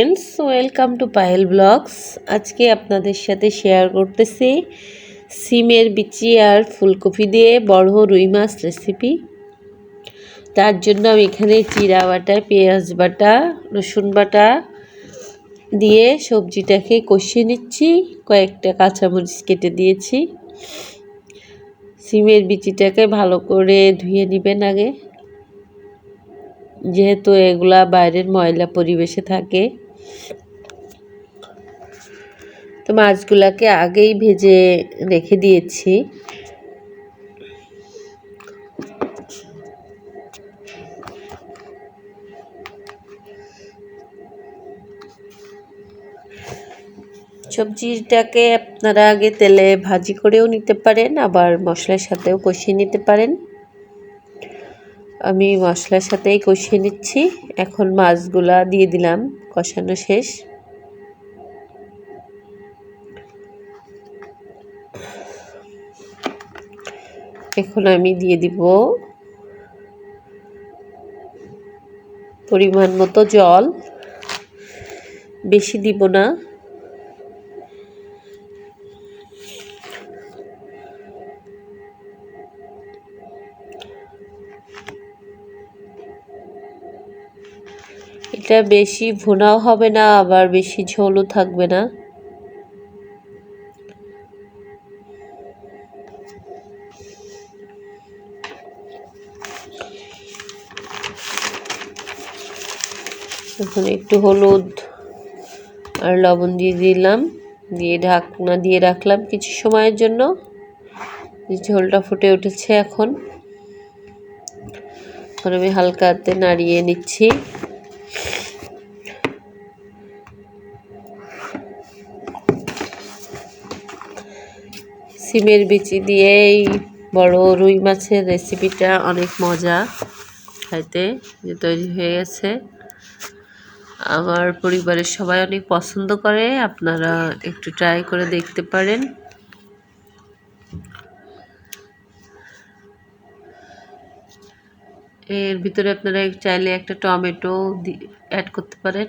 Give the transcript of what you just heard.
Friends, welcome to Payel blogs. আজকে আপনাদের সাথে শেয়ার করতেছি সিমের বিচি আর ফুলকপি দিয়ে বড় রুই মাছ রেসিপি। তার জন্য আমি এখানে জিরা বাটা, পেঁয়াজ বাটা, রসুন বাটা দিয়ে সবজিটাকে কষিয়ে নিচ্ছি। কয়েকটা কাঁচামরিচ কেটে দিয়েছি। সিমের বিচিটাকে ভালো করে ধুয়ে নেবেন আগে, যেহেতু এগুলা বাইরের ময়লা পরিবেশে থাকে। তো মাছগুলাকে আগেই ভেজে রেখে দিয়েছি। সবজিটাকে আপনারা আগে তেলে ভাজি করেও নিতে পারেন, আবার মশলার সাথেও কষিয়ে নিতে পারেন। আমি মশলার সাথেই কষিয়ে নিচ্ছি। এখন মাছগুলা দিয়ে দিলাম, কষানো শেষ। এখন আমি দিয়ে দিব পরিমাণ মতো জল, বেশি দিব না। এটা বেশি ভুনাও হবে না, আবার বেশি ঝোলও থাকবে না। এখন একটু হলুদ আর লবণ দিয়ে দিলাম, দিয়ে ঢাকনা দিয়ে রাখলাম কিছু সময়ের জন্য। ঝোলটা ফুটে উঠেছে। এখন আমি হালকা হাতে নাড়িয়ে নিচ্ছি। সিমের বিচি দিয়ে এই বড় রুই মাছের রেসিপিটা অনেক মজা খাইতে, যে তৈরি হয়ে গেছে। আমার পরিবারের সবাই অনেক পছন্দ করে। আপনারা একটু ট্রাই করে দেখতে পারেন। এর ভিতরে আপনারা চাইলে একটা টমেটো অ্যাড করতে পারেন।